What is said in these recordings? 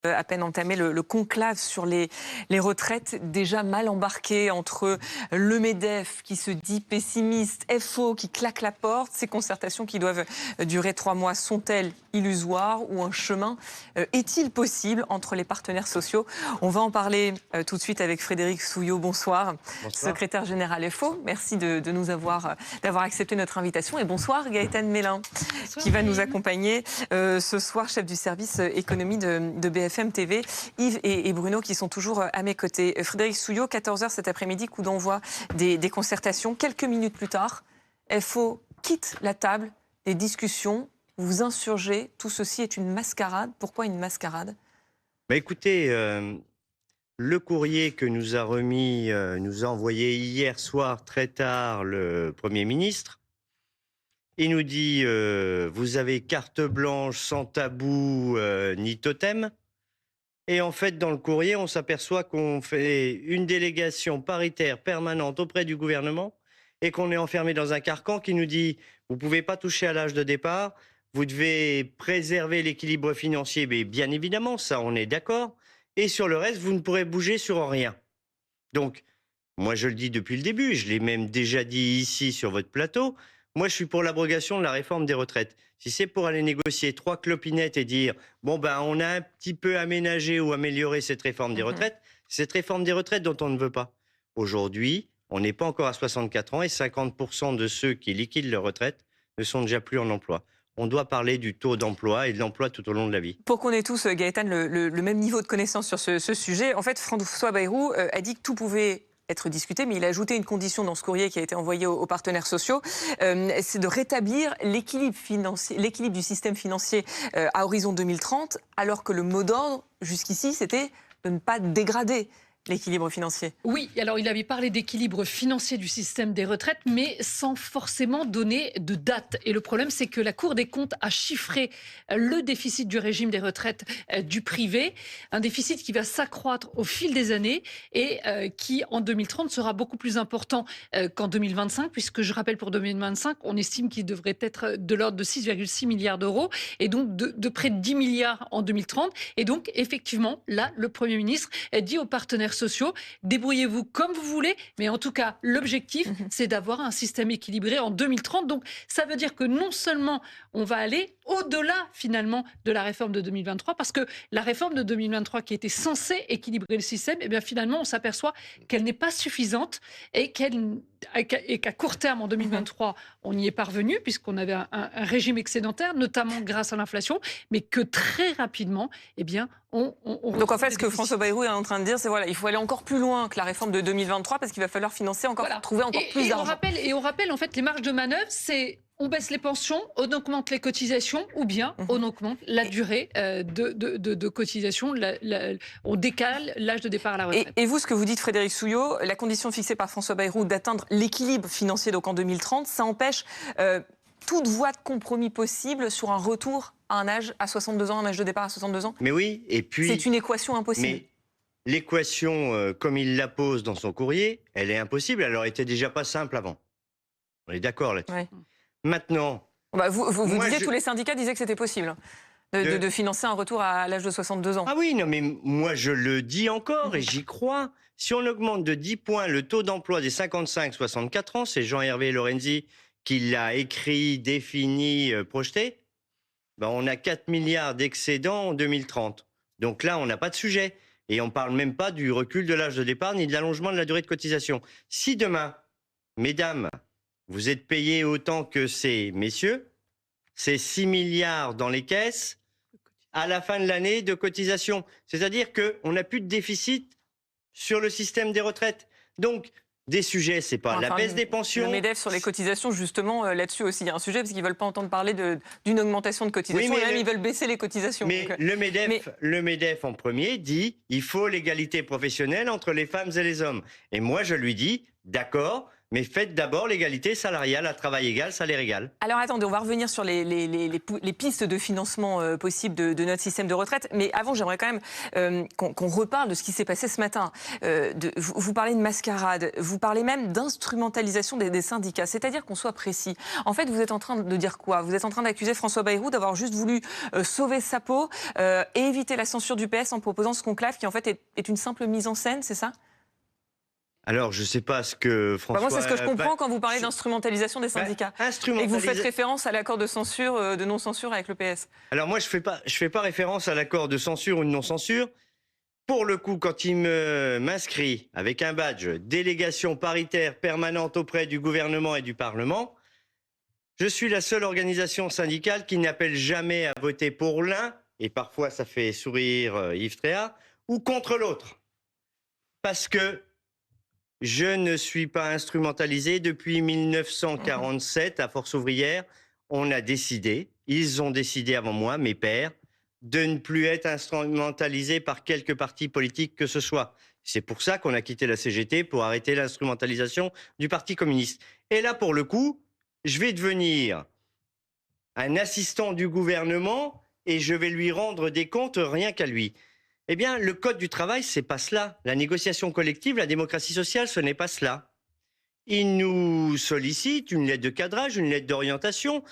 À peine entamé le conclave sur les retraites, déjà mal embarqué entre le MEDEF qui se dit pessimiste, FO qui claque la porte. Ces concertations qui doivent durer 3 mois sont-elles illusoires ou un chemin est-il possible entre les partenaires sociaux? On va en parler tout de suite avec Frédéric Souillot. Bonsoir, Bonsoir. secrétaire général FO. Merci d'avoir accepté notre invitation. Et bonsoir Gaëtane Mélin, qui va nous accompagner ce soir, chef du service économie de BFM TV. Yves et Bruno qui sont toujours à mes côtés. Frédéric Souillot, 14h cet après-midi, coup d'envoi des concertations. Quelques minutes plus tard, FO quitte la table des discussions. Vous vous insurgez. Tout ceci est une mascarade. Pourquoi une mascarade? Écoutez, le courrier que nous a remis, nous a envoyé hier soir très tard le Premier ministre. Il nous dit vous avez carte blanche, sans tabou ni totem. Et en fait, dans le courrier, on s'aperçoit qu'on fait une délégation paritaire permanente auprès du gouvernement et qu'on est enfermé dans un carcan qui nous dit vous ne pouvez pas toucher à l'âge de départ, vous devez préserver l'équilibre financier, mais bien évidemment, ça, on est d'accord. Et sur le reste, vous ne pourrez bouger sur rien. Donc, moi, je le dis depuis le début, je l'ai même déjà dit ici sur votre plateau, moi, je suis pour l'abrogation de la réforme des retraites. Si c'est pour aller négocier 3 clopinettes et dire bon, on a un petit peu aménagé ou amélioré cette réforme des retraites, c'est cette réforme des retraites dont on ne veut pas. Aujourd'hui, on n'est pas encore à 64 ans et 50% de ceux qui liquident leur retraite ne sont déjà plus en emploi. On doit parler du taux d'emploi et de l'emploi tout au long de la vie. Pour qu'on ait tous, Gaëtane, le même niveau de connaissance sur ce sujet, en fait, François Bayrou a dit que tout pouvait être discuté, mais il a ajouté une condition dans ce courrier qui a été envoyé aux partenaires sociaux, c'est de rétablir l'équilibre du système financier à horizon 2030, alors que le mot d'ordre, jusqu'ici, c'était de ne pas dégrader l'équilibre financier. Oui, alors il avait parlé d'équilibre financier du système des retraites, mais sans forcément donner de date. Et le problème, c'est que la Cour des comptes a chiffré le déficit du régime des retraites du privé, un déficit qui va s'accroître au fil des années et qui, en 2030, sera beaucoup plus important qu'en 2025, puisque je rappelle, pour 2025, on estime qu'il devrait être de l'ordre de 6,6 milliards d'euros, et donc de près de 10 milliards en 2030. Et donc, effectivement, là, le Premier ministre dit aux partenaires sociaux, débrouillez-vous comme vous voulez, mais en tout cas, l'objectif, c'est d'avoir un système équilibré en 2030. Donc, ça veut dire que non seulement on va aller au-delà, finalement, de la réforme de 2023, parce que la réforme de 2023, qui était censée équilibrer le système, eh bien, finalement, on s'aperçoit qu'elle n'est pas suffisante et qu'à court terme, en 2023, on y est parvenu, puisqu'on avait un régime excédentaire, notamment grâce à l'inflation, mais que très rapidement, eh bien, donc en fait, ce que François Bayrou est en train de dire, c'est voilà, il faut aller encore plus loin que la réforme de 2023 parce qu'il va falloir financer encore, trouver encore plus d'argent. On rappelle, en fait, les marges de manœuvre, c'est on baisse les pensions, on augmente les cotisations, ou bien on augmente la durée de cotisation, on décale l'âge de départ à la retraite. Et vous, ce que vous dites, Frédéric Souillot, la condition fixée par François Bayrou d'atteindre l'équilibre financier donc en 2030, ça empêche toute voie de compromis possible sur un retour à un âge à 62 ans, un âge de départ à 62 ans. Mais oui, et puis... C'est une équation impossible. Mais l'équation, comme il la pose dans son courrier, elle est impossible. Elle n'aurait été déjà pas simple avant. On est d'accord là-dessus. Ouais. Maintenant... vous disiez, tous les syndicats disaient que c'était possible de financer un retour à l'âge de 62 ans. Ah oui, non mais moi je le dis encore et j'y crois. Si on augmente de 10 points le taux d'emploi des 55-64 ans, c'est Jean-Hervé Lorenzi qui l'a écrit, défini, projeté, on a 4 milliards d'excédents en 2030. Donc là, on n'a pas de sujet. Et on ne parle même pas du recul de l'âge de départ ni de l'allongement de la durée de cotisation. Si demain, mesdames, vous êtes payés autant que ces messieurs, c'est 6 milliards dans les caisses à la fin de l'année de cotisation. C'est-à-dire qu'on n'a plus de déficit sur le système des retraites. Donc, des sujets, c'est pas la baisse des pensions. Le MEDEF sur les cotisations, justement, là-dessus aussi, il y a un sujet, parce qu'ils ne veulent pas entendre parler d'une augmentation de cotisations, oui, et même ils veulent baisser les cotisations. Mais donc, le MEDEF, en premier, dit il faut l'égalité professionnelle entre les femmes et les hommes. Et moi, je lui dis, d'accord, Mais faites d'abord l'égalité salariale à travail égal, salaire égal. Alors attendez, on va revenir sur les pistes de financement possibles de notre système de retraite. Mais avant, j'aimerais quand même qu'on reparle de ce qui s'est passé ce matin. Vous parlez de mascarade, vous parlez même d'instrumentalisation des syndicats. C'est-à-dire qu'on soit précis. En fait, vous êtes en train de dire quoi? Vous êtes en train d'accuser François Bayrou d'avoir juste voulu sauver sa peau et éviter la censure du PS en proposant ce conclave qui en fait est une simple mise en scène, c'est ça? Alors, je ne sais pas ce que François... Moi, c'est ce que je comprends quand vous parlez d'instrumentalisation des syndicats. Et que vous faites référence à l'accord de censure, de non-censure avec le PS. Alors moi, je fais pas référence à l'accord de censure ou de non-censure. Pour le coup, quand il m'inscrit avec un badge délégation paritaire permanente auprès du gouvernement et du Parlement, je suis la seule organisation syndicale qui n'appelle jamais à voter pour l'un, et parfois ça fait sourire Yves Tréhard, ou contre l'autre. Parce que je ne suis pas instrumentalisé depuis 1947 à Force ouvrière. On a décidé, ils ont décidé avant moi, mes pères, de ne plus être instrumentalisés par quelque parti politique que ce soit. C'est pour ça qu'on a quitté la CGT pour arrêter l'instrumentalisation du Parti communiste. Et là, pour le coup, je vais devenir un assistant du gouvernement et je vais lui rendre des comptes rien qu'à lui. Eh bien, le code du travail, c'est pas cela. La négociation collective, la démocratie sociale, ce n'est pas cela. Il nous sollicite une lettre de cadrage, une lettre d'orientation.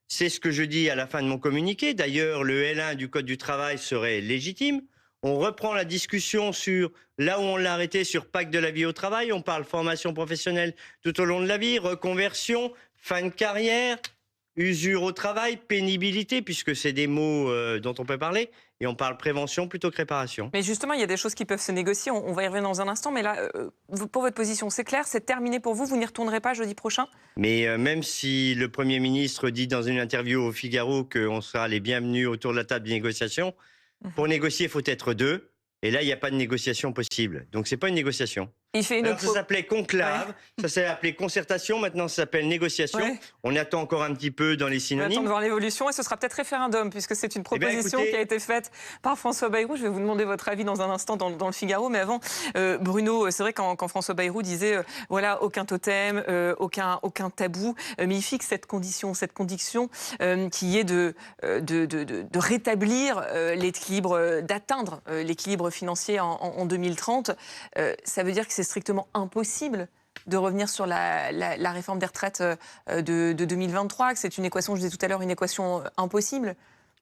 C'est ce que je dis à la fin de mon communiqué. D'ailleurs, le L1 du code du travail serait légitime. On reprend la discussion sur là où on l'a arrêté sur pacte de la vie au travail. On parle formation professionnelle tout au long de la vie, reconversion, fin de carrière, usure au travail, pénibilité, puisque c'est des mots dont on peut parler. Et on parle prévention plutôt que réparation. Mais justement, il y a des choses qui peuvent se négocier. On va y revenir dans un instant. Mais là, pour votre position, c'est clair, c'est terminé pour vous. Vous n'y retournerez pas jeudi prochain? Mais même si le Premier ministre dit dans une interview au Figaro qu'on sera les bienvenus autour de la table de négociation, pour négocier, il faut être deux. Et là, il n'y a pas de négociation possible. Donc, ce n'est pas une négociation. Il fait une Alors, ça s'appelait conclave, ça s'est appelé concertation, maintenant ça s'appelle négociation. Ouais. On attend encore un petit peu dans les synonymes. On attend de voir l'évolution et ce sera peut-être référendum, puisque c'est une proposition qui a été faite par François Bayrou. Je vais vous demander votre avis dans un instant dans le Figaro. Mais avant, Bruno, c'est vrai quand François Bayrou disait voilà, aucun totem, aucun tabou, mais il fixe cette condition qui est de rétablir l'équilibre, d'atteindre l'équilibre financier en 2030. Ça veut dire que c'est strictement impossible de revenir sur la réforme des retraites de 2023, que c'est une équation, je disais tout à l'heure, une équation impossible.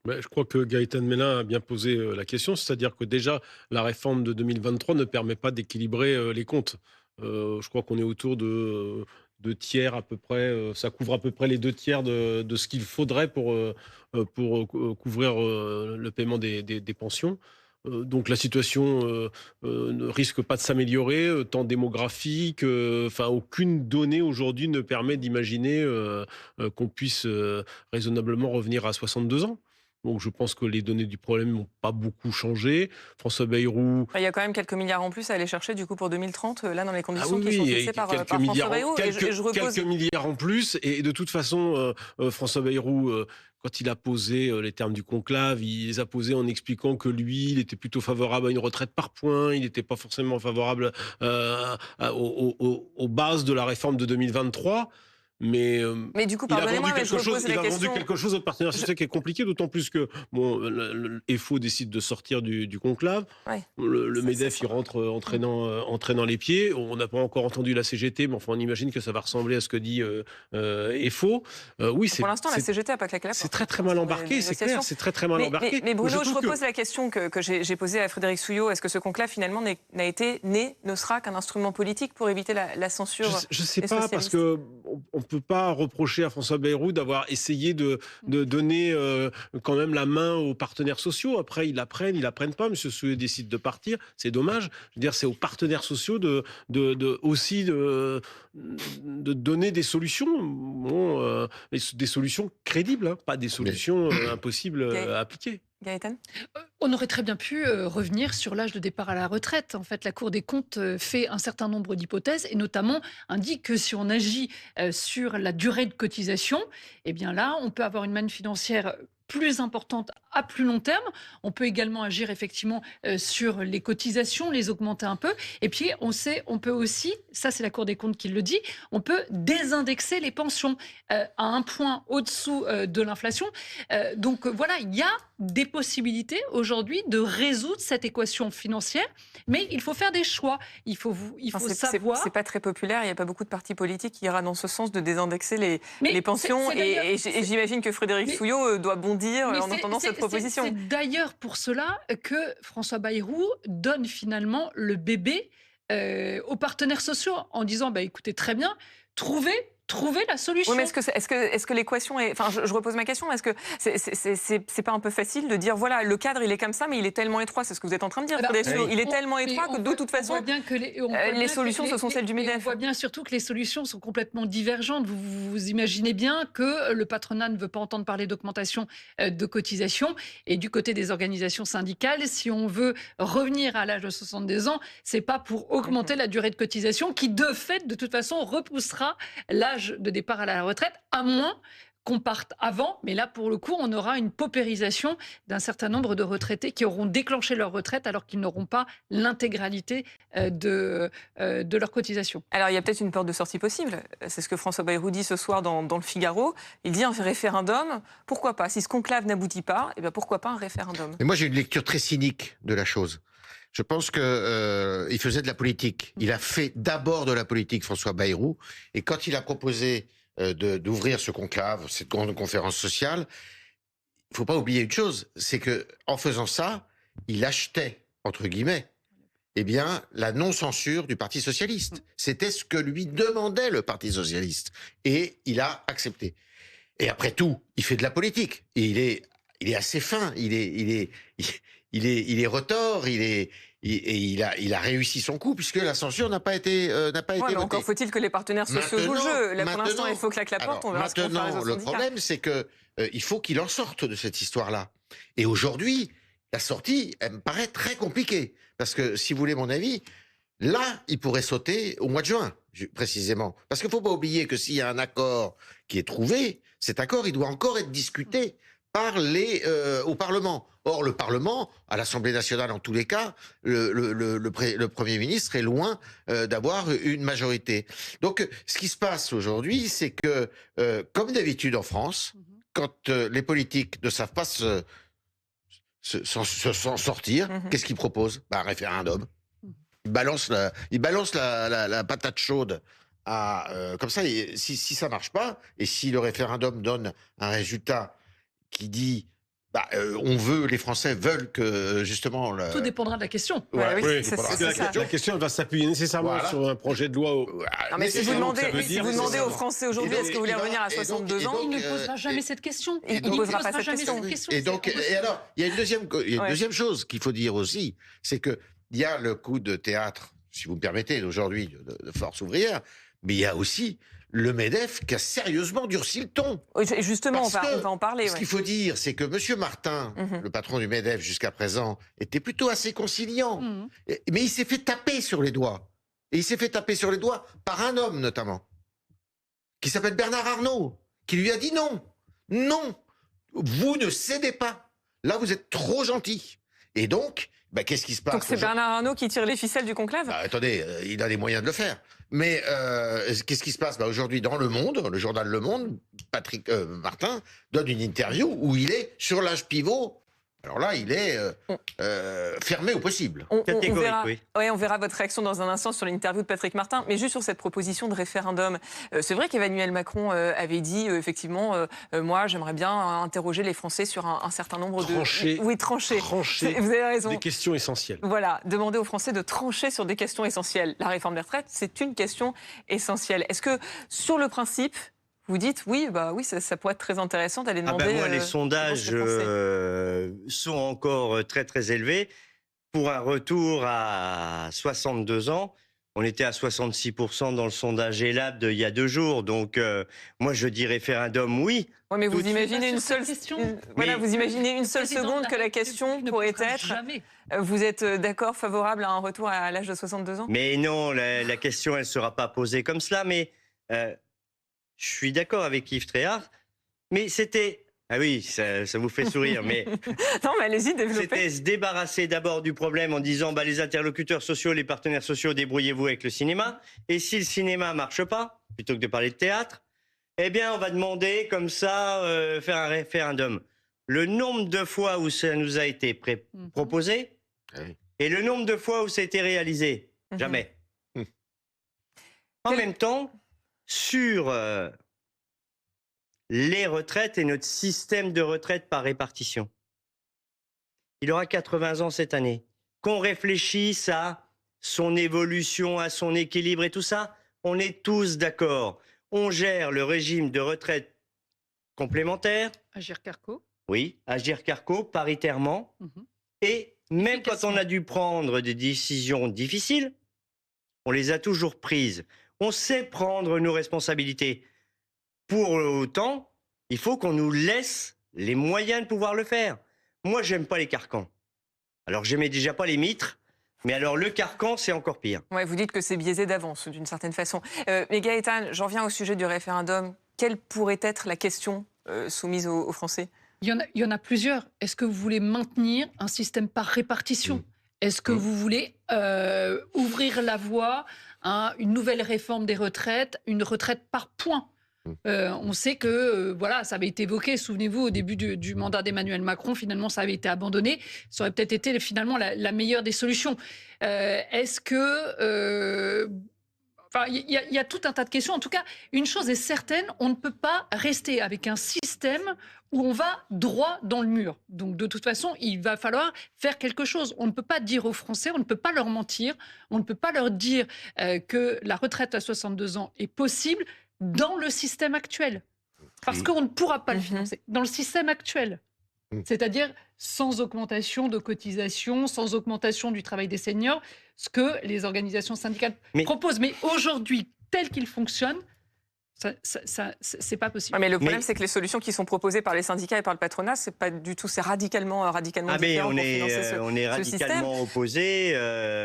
Je crois que Gaëtan Mélin a bien posé la question, c'est-à-dire que déjà, la réforme de 2023 ne permet pas d'équilibrer les comptes. Je crois qu'on est autour de 2 tiers à peu près, ça couvre à peu près les 2 tiers de ce qu'il faudrait pour couvrir le paiement des pensions. Donc la situation ne risque pas de s'améliorer, tant démographique, aucune donnée aujourd'hui ne permet d'imaginer qu'on puisse raisonnablement revenir à 62 ans. Donc je pense que les données du problème n'ont pas beaucoup changé. François Bayrou... Il y a quand même quelques milliards en plus à aller chercher du coup pour 2030, là dans les conditions qui sont fixées par François Bayrou. Quelques milliards en plus, et de toute façon, François Bayrou... Quand il a posé les termes du conclave, il les a posés en expliquant que lui, il était plutôt favorable à une retraite par points, il n'était pas forcément favorable aux bases de la réforme de 2023. Mais du coup, pardonnez-moi, mais je repose la question. Il a vendu quelque chose au partenaire social qui est compliqué, d'autant plus que le FO décide de sortir du conclave. Ouais, le MEDEF, il rentre entraînant les pieds. On n'a pas encore entendu la CGT, mais enfin, on imagine que ça va ressembler à ce que dit FO. Oui, pour l'instant, la CGT n'a pas claqué la porte. C'est très mal embarqué, c'est clair. C'est très mal embarqué. Mais Bruno, je repose la question que j'ai posée à Frédéric Souillot. Est-ce que ce conclave, finalement, ne sera qu'un instrument politique pour éviter la censure? Je ne sais pas, parce que on peut pas reprocher à François Bayrou d'avoir essayé de donner quand même la main aux partenaires sociaux. Après, ils la prennent pas. M. Souillot décide de partir. C'est dommage. Je veux dire, c'est aux partenaires sociaux aussi de donner des solutions, des solutions crédibles, hein, pas des solutions impossibles à appliquer. Gaëtan ? On aurait très bien pu revenir sur l'âge de départ à la retraite. En fait, la Cour des comptes fait un certain nombre d'hypothèses et notamment indique que si on agit sur la durée de cotisation, eh bien là, on peut avoir une manne financière plus importante à plus long terme. On peut également agir effectivement sur les cotisations, les augmenter un peu. Et puis, on peut aussi, ça c'est la Cour des comptes qui le dit, on peut désindexer les pensions à un point au-dessous de l'inflation. Donc voilà, il y a des possibilités aujourd'hui de résoudre cette équation financière, mais il faut faire des choix. Il faut savoir. C'est pas très populaire. Il n'y a pas beaucoup de partis politiques qui ira dans ce sens de désindexer les pensions. Et j'imagine que Frédéric Souillot doit bondir en entendant cette proposition. C'est d'ailleurs pour cela que François Bayrou donne finalement le bébé aux partenaires sociaux en disant écoutez, très bien, trouvez la solution. Oui, mais est-ce que l'équation est... Enfin, je repose ma question. Est-ce que c'est pas un peu facile de dire, voilà, le cadre, il est comme ça, mais il est tellement étroit. C'est ce que vous êtes en train de dire. Il est tellement étroit que de toute façon, les solutions, ce sont celles du MEDEF. On voit bien surtout que les solutions sont complètement divergentes. Vous imaginez bien que le patronat ne veut pas entendre parler d'augmentation de cotisations. Et du côté des organisations syndicales, si on veut revenir à l'âge de 62 ans, c'est pas pour augmenter la durée de cotisation qui, de fait, de toute façon, repoussera l'âge de départ à la retraite, à moins qu'on parte avant. Mais là, pour le coup, on aura une paupérisation d'un certain nombre de retraités qui auront déclenché leur retraite alors qu'ils n'auront pas l'intégralité de leur cotisation. Alors, il y a peut-être une porte de sortie possible. C'est ce que François Bayrou dit ce soir dans le Figaro. Il dit un référendum, pourquoi pas? Si ce conclave n'aboutit pas, eh bien pourquoi pas un référendum? Mais moi, j'ai une lecture très cynique de la chose. Je pense qu'il faisait de la politique. Il a fait d'abord de la politique, François Bayrou. Et quand il a proposé d'ouvrir ce conclave, cette grande conférence sociale, il ne faut pas oublier une chose, c'est qu'en faisant ça, il achetait, entre guillemets, la non-censure du Parti socialiste. C'était ce que lui demandait le Parti socialiste. Et il a accepté. Et après tout, il fait de la politique. Et il est assez fin. Il est retors. Il a réussi son coup puisque la censure n'a pas été votée. Encore faut-il que les partenaires sociaux jouent le jeu. Là, pour l'instant, il faut claquer la porte. On verra ce qu'on fera maintenant, le problème, c'est que il faut qu'il en sorte de cette histoire-là. Et aujourd'hui, la sortie, elle me paraît très compliquée. Parce que, si vous voulez mon avis, là, il pourrait sauter au mois de juin, précisément. Parce qu'il ne faut pas oublier que s'il y a un accord qui est trouvé, cet accord, il doit encore être discuté au Parlement. Or, le Parlement, à l'Assemblée nationale en tous les cas, le Premier ministre est loin d'avoir une majorité. Donc, ce qui se passe aujourd'hui, c'est que, comme d'habitude en France, quand les politiques ne savent pas s'en sortir, qu'est-ce qu'ils proposent? Un référendum. Ils balancent la patate chaude. Comme ça, si ça marche pas, et si le référendum donne un résultat qui dit les Français veulent que justement... Tout dépendra de la question. Ouais, oui, la question elle va s'appuyer nécessairement sur un projet de loi. Non, mais si vous demandez aux Français aujourd'hui, est-ce que vous voulez revenir à 62 ans, il ne posera jamais cette question. Il ne posera pas cette question. Et alors, il y a une deuxième chose qu'il faut dire aussi, c'est qu'il y a le coup de théâtre, si vous me permettez, d'aujourd'hui, de Force ouvrière, mais il y a aussi le MEDEF qui a sérieusement durci le ton. Justement, on va en parler. Ce qu'il faut dire, c'est que M. Martin, le patron du MEDEF jusqu'à présent, était plutôt assez conciliant. Mais il s'est fait taper sur les doigts. Et il s'est fait taper sur les doigts par un homme, notamment, qui s'appelle Bernard Arnault, qui lui a dit non. Non, vous ne cédez pas. Là, vous êtes trop gentil. Et donc, qu'est-ce qui se passe? Donc c'est Bernard Arnault qui tire les ficelles du conclave? Attendez, il a les moyens de le faire. Mais qu'est-ce qui se passe? Aujourd'hui, dans Le Monde, le journal Le Monde, Patrick Martin donne une interview où il est sur l'âge pivot. Alors là, il est fermé au possible. On verra votre réaction dans un instant sur l'interview de Patrick Martin. Mais juste sur cette proposition de référendum, c'est vrai qu'Emmanuel Macron avait dit, effectivement, moi, j'aimerais bien interroger les Français sur un certain nombre de... Oui, trancher. Vous avez raison. Des questions essentielles. Voilà, demander aux Français de trancher sur des questions essentielles. La réforme des retraites, c'est une question essentielle. Est-ce que, sur le principe... Vous dites oui, ça pourrait être très intéressant d'aller demander... les sondages sont encore très très élevés. Pour un retour à 62 ans, on était à 66% dans le sondage ELAB il y a 2 jours. Donc moi je dis référendum oui. Oui, mais vous imaginez une seule vous imaginez une seule seconde que la question pourrait être... Vous êtes d'accord, favorable à un retour à l'âge de 62 ans? Mais non, la question elle ne sera pas posée comme cela. Mais... je suis d'accord avec Yves Tréhard, mais c'était Ah oui, ça vous fait sourire, mais Non, mais allez-y, développez. c'était se débarrasser d'abord du problème en disant bah, les interlocuteurs sociaux, les partenaires sociaux, débrouillez-vous avec le cinéma. Et si le cinéma marche pas, plutôt que de parler de théâtre, eh bien, on va demander comme ça, faire un référendum. Le nombre de fois où ça nous a été proposé Oui. et le nombre de fois où ça a été réalisé, jamais. En même temps, sur les retraites et notre système de retraite par répartition. Il aura 80 ans cette année. Qu'on réfléchisse à son évolution, à son équilibre et tout ça, on est tous d'accord. On gère le régime de retraite complémentaire, Agir Carco. oui, Agir Carco, paritairement, et même quand on a dû prendre des décisions difficiles, on les a toujours prises. On sait prendre nos responsabilités. Pour autant, il faut qu'on nous laisse les moyens de pouvoir le faire. Moi, j'aime pas les carcans. Alors, j'aimais déjà pas les mitres, mais alors le carcan, c'est encore pire. Ouais, vous dites que c'est biaisé d'avance, d'une certaine façon. Mais Gaëtane, j'en viens au sujet du référendum. Quelle pourrait être la question soumise aux Français ? Il y en a plusieurs. Est-ce que vous voulez maintenir un système par répartition ? Est-ce que vous voulez ouvrir la voie à une nouvelle réforme des retraites, une retraite par points ? On sait que voilà, ça avait été évoqué, souvenez-vous, au début du mandat d'Emmanuel Macron, finalement ça avait été abandonné. Ça aurait peut-être été finalement la meilleure des solutions. Est-ce que... il y a tout un tas de questions. En tout cas, une chose est certaine, on ne peut pas rester avec un système où on va droit dans le mur. Donc, de toute façon, il va falloir faire quelque chose. On ne peut pas dire aux Français, on ne peut pas leur mentir, on ne peut pas leur dire que la retraite à 62 ans est possible dans le système actuel. Parce qu'on ne pourra pas le financer. Dans le système actuel. C'est-à-dire sans augmentation de cotisations, sans augmentation du travail des seniors, ce que les organisations syndicales proposent. Mais aujourd'hui, tel qu'il fonctionne, c'est pas possible. Ouais, mais le problème, c'est que les solutions qui sont proposées par les syndicats et par le patronat, c'est pas du tout, c'est radicalement différent on est radicalement opposés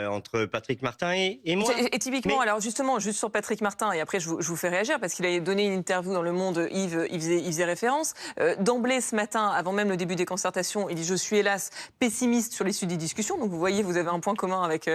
entre Patrick Martin et moi. Et typiquement, alors justement, juste sur Patrick Martin, et après je vous fais réagir, parce qu'il a donné une interview dans Le Monde, Yves faisait référence. D'emblée, ce matin, avant même le début des concertations, il dit « Je suis hélas pessimiste sur l'issue des discussions ». Donc vous voyez, vous avez un point commun avec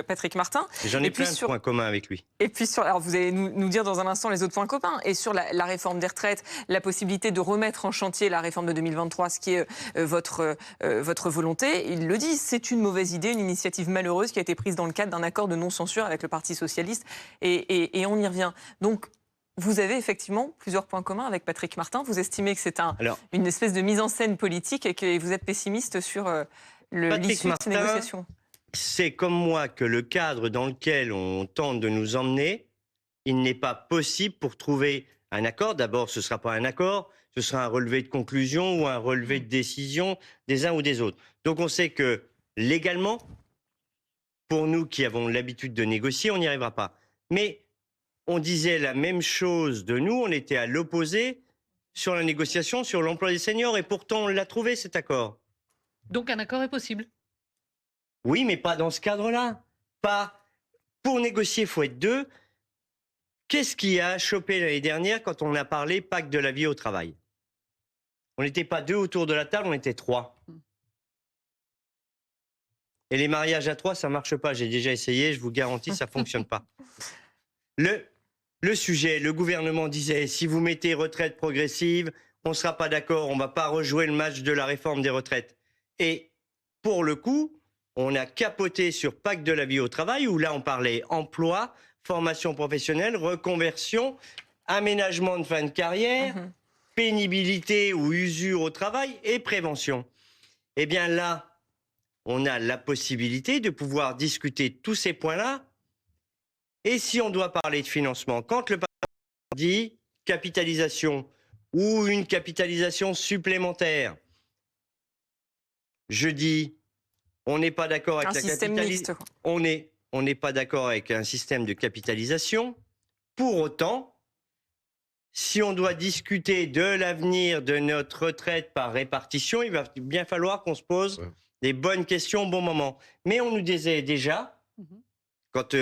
Patrick Martin. J'en ai plein de points communs avec lui. Et puis, alors vous allez nous dire dans un instant les autres points communs. Et sur la réforme des retraites, la possibilité de remettre en chantier la réforme de 2023, ce qui est votre volonté, il le dit, c'est une mauvaise idée, une initiative malheureuse qui a été prise dans le cadre d'un accord de non-censure avec le Parti socialiste, et on y revient. Donc, vous avez effectivement plusieurs points communs avec Patrick Martin. Vous estimez que c'est une espèce de mise en scène politique et que vous êtes pessimiste sur l'issue de ces négociations. C'est comme moi que le cadre dans lequel on tente de nous emmener, il n'est pas possible pour trouver un accord. D'abord, ce ne sera pas un accord, ce sera un relevé de conclusion ou un relevé de décision des uns ou des autres. Donc on sait que légalement, pour nous qui avons l'habitude de négocier, on n'y arrivera pas. Mais on disait la même chose de nous, on était à l'opposé sur la négociation, sur l'emploi des seniors, et pourtant on l'a trouvé cet accord. Donc un accord est possible ? Oui, mais pas dans ce cadre-là. Pas. Pour négocier, il faut être deux. Qu'est-ce qui a chopé l'année dernière quand on a parlé pacte de la vie au travail? On n'était pas deux autour de la table, on était trois. Et les mariages à trois, ça ne marche pas. J'ai déjà essayé, je vous garantis, ça ne fonctionne pas. Le sujet, le gouvernement disait, si vous mettez retraite progressive, on ne sera pas d'accord, on ne va pas rejouer le match de la réforme des retraites. Et pour le coup, on a capoté sur pacte de la vie au travail, où là on parlait emploi, formation professionnelle, reconversion, aménagement de fin de carrière, pénibilité ou usure au travail et prévention. Eh bien là, on a la possibilité de pouvoir discuter tous ces points-là. Et si on doit parler de financement, quand le patron dit capitalisation ou une capitalisation supplémentaire, je dis, on n'est pas d'accord avec la capitalisation. On n'est pas d'accord avec un système de capitalisation. Pour autant, si on doit discuter de l'avenir de notre retraite par répartition, il va bien falloir qu'on se pose des bonnes questions au bon moment. Mais on nous disait déjà, quand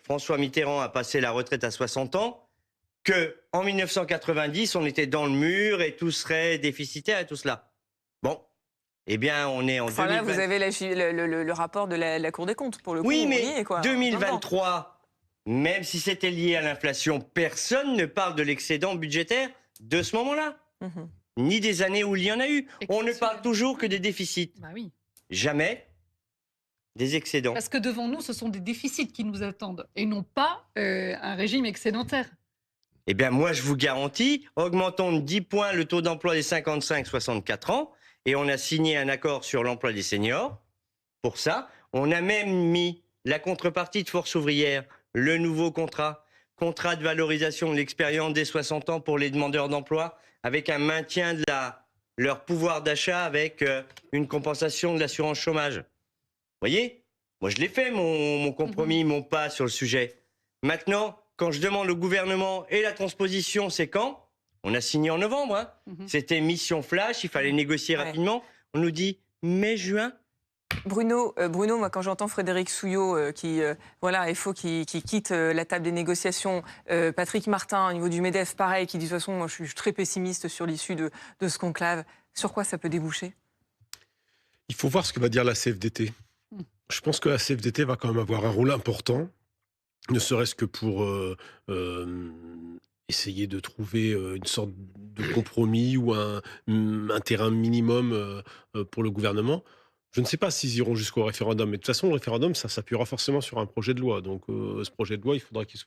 François Mitterrand a passé la retraite à 60 ans, qu'en 1990, on était dans le mur et tout serait déficitaire et tout cela. Bon, eh bien, on est en Enfin là, 2020. vous avez le rapport de la Cour des comptes, pour le coup. Oui, on y mais est, quoi. 2023, même si c'était lié à l'inflation, personne ne parle de l'excédent budgétaire de ce moment-là, Mhm. ni des années où il y en a eu. On ne parle toujours que des déficits, Bah oui. jamais des excédents. Parce que devant nous, ce sont des déficits qui nous attendent et non pas un régime excédentaire. Eh bien, moi, je vous garantis, augmentons de 10 points le taux d'emploi des 55-64 ans, et on a signé un accord sur l'emploi des seniors. Pour ça, on a même mis la contrepartie de force ouvrière, le nouveau contrat de valorisation de l'expérience des 60 ans pour les demandeurs d'emploi, avec un maintien de leur pouvoir d'achat, avec une compensation de l'assurance chômage. Vous voyez, moi je l'ai fait, mon compromis, mon pas sur le sujet. Maintenant, quand je demande au gouvernement, et la transposition, c'est quand? On a signé en novembre, hein. C'était mission flash, il fallait négocier rapidement. On nous dit mai-juin. Bruno, moi quand j'entends Frédéric Souillot voilà, il faut qu'il quitte la table des négociations, Patrick Martin au niveau du MEDEF, pareil, qui dit de toute façon, moi je suis très pessimiste sur l'issue de ce conclave. Sur quoi ça peut déboucher? Il faut voir ce que va dire la CFDT. Je pense que la CFDT va quand même avoir un rôle important, ne serait-ce que pour essayer de trouver une sorte de compromis ou un terrain minimum pour le gouvernement. Je ne sais pas s'ils iront jusqu'au référendum, mais de toute façon, le référendum, ça s'appuiera forcément sur un projet de loi. Donc, ce projet de loi, il faudra qu'il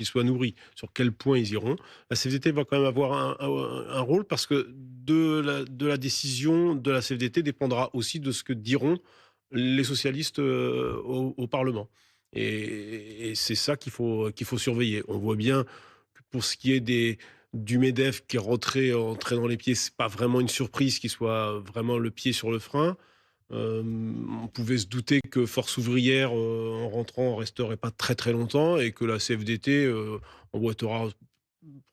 soit nourri. Sur quel point ils iront? La CFDT va quand même avoir un rôle parce que de la décision de la CFDT dépendra aussi de ce que diront les socialistes au Parlement. Et c'est ça qu'il faut surveiller. On voit bien que pour ce qui est du MEDEF qui est entré dans les pieds, c'est pas vraiment une surprise qu'il soit vraiment le pied sur le frein. On pouvait se douter que Force ouvrière, en rentrant, resterait pas très très longtemps et que la CFDT emboîtera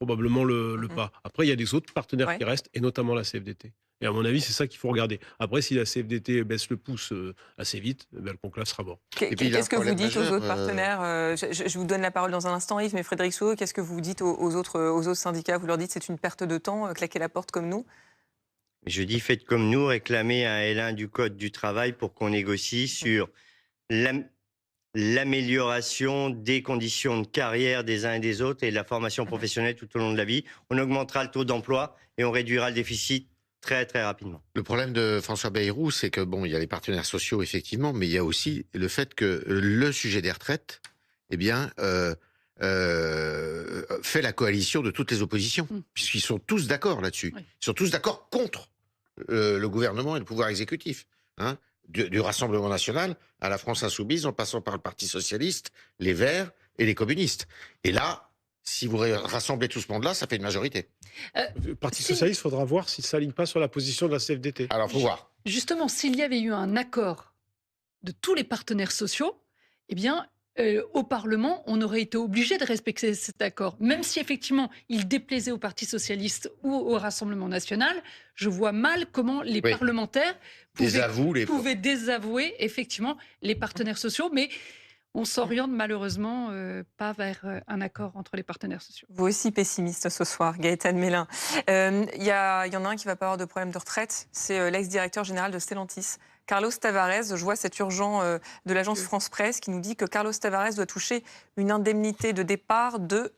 probablement le pas. Après, il y a des autres partenaires qui restent, et notamment la CFDT. Et à mon avis, c'est ça qu'il faut regarder. Après, si la CFDT baisse le pouce assez vite, le conclave sera mort. Qu'est-ce que vous dites aux autres partenaires? Je vous donne la parole dans un instant, Yves, mais Frédéric Souillot, qu'est-ce que vous dites aux autres syndicats? Vous leur dites c'est une perte de temps, claquez la porte comme nous? Je dis faites comme nous, réclamez un L1 du Code du travail pour qu'on négocie sur l'amélioration des conditions de carrière des uns et des autres et la formation professionnelle tout au long de la vie. On augmentera le taux d'emploi et on réduira le déficit très très rapidement. Le problème de François Bayrou, c'est que bon, il y a les partenaires sociaux effectivement, mais il y a aussi le fait que le sujet des retraites, eh bien, fait la coalition de toutes les oppositions, puisqu'ils sont tous d'accord là-dessus. Ils sont tous d'accord contre le gouvernement et le pouvoir exécutif. Hein, du Rassemblement national à la France insoumise, en passant par le Parti socialiste, les Verts et les communistes. Et là, si vous rassemblez tout ce monde-là, ça fait une majorité. Le Parti socialiste, il faudra voir s'il ne s'aligne pas sur la position de la CFDT. Alors, il faut voir. Justement, s'il y avait eu un accord de tous les partenaires sociaux, eh bien, au Parlement, on aurait été obligé de respecter cet accord. Même si, effectivement, il déplaisait au Parti socialiste ou au Rassemblement national, je vois mal comment les parlementaires pouvaient désavouer, effectivement, les partenaires sociaux. Mais on s'oriente malheureusement pas vers un accord entre les partenaires sociaux. Vous aussi pessimiste ce soir, Gaëtane Mélin. Il y en a un qui ne va pas avoir de problème de retraite, c'est l'ex-directeur général de Stellantis. Carlos Tavares, je vois cet urgent de l'agence France Presse qui nous dit que Carlos Tavares doit toucher une indemnité de départ de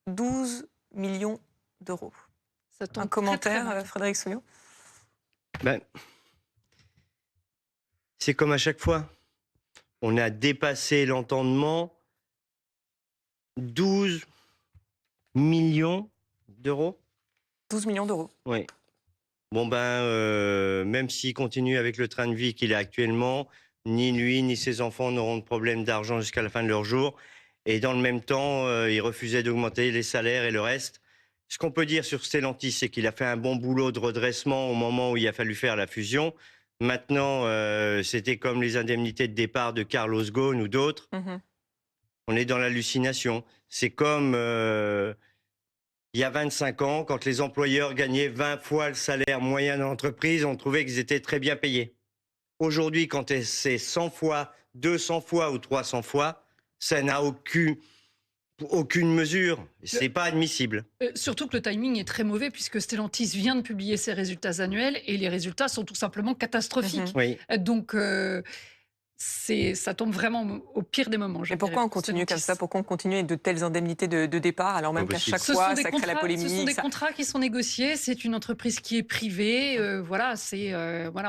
12 millions d'euros. Un commentaire, très, très Frédéric Souillot? C'est comme à chaque fois. On a dépassé l'entendement. 12 millions d'euros. 12 millions d'euros. Oui. Bon même s'il continue avec le train de vie qu'il a actuellement, ni lui ni ses enfants n'auront de problème d'argent jusqu'à la fin de leur jour. Et dans le même temps, il refusait d'augmenter les salaires et le reste. Ce qu'on peut dire sur Stellantis, c'est qu'il a fait un bon boulot de redressement au moment où il a fallu faire la fusion. Maintenant, c'était comme les indemnités de départ de Carlos Ghosn ou d'autres. On est dans l'hallucination. C'est comme il y a 25 ans, quand les employeurs gagnaient 20 fois le salaire moyen de l'entreprise, on trouvait qu'ils étaient très bien payés. Aujourd'hui, quand c'est 100 fois, 200 fois ou 300 fois, ça n'a aucune aucune mesure. C'est pas admissible. Surtout que le timing est très mauvais puisque Stellantis vient de publier ses résultats annuels et les résultats sont tout simplement catastrophiques. Oui. Donc, ça tombe vraiment au pire des moments. Et pourquoi on continue comme ça? Pourquoi on continue avec de telles indemnités de départ alors même qu'à chaque fois, ça crée la polémique? Ce sont des contrats qui sont négociés. C'est une entreprise qui est privée. Voilà,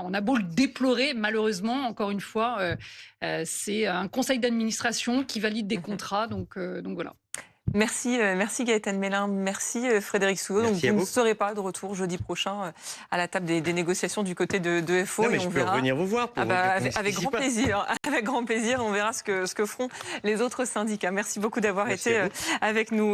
on a beau le déplorer, malheureusement, encore une fois, c'est un conseil d'administration qui valide des contrats. Donc voilà. Merci Gaëtan Mélin, merci Frédéric Souhaut. Donc vous ne serez pas de retour jeudi prochain à la table des négociations du côté de FO. Non, mais je peux revenir vous voir. Avec grand plaisir. Avec grand plaisir, on verra ce que feront les autres syndicats. Merci beaucoup d'avoir été avec nous.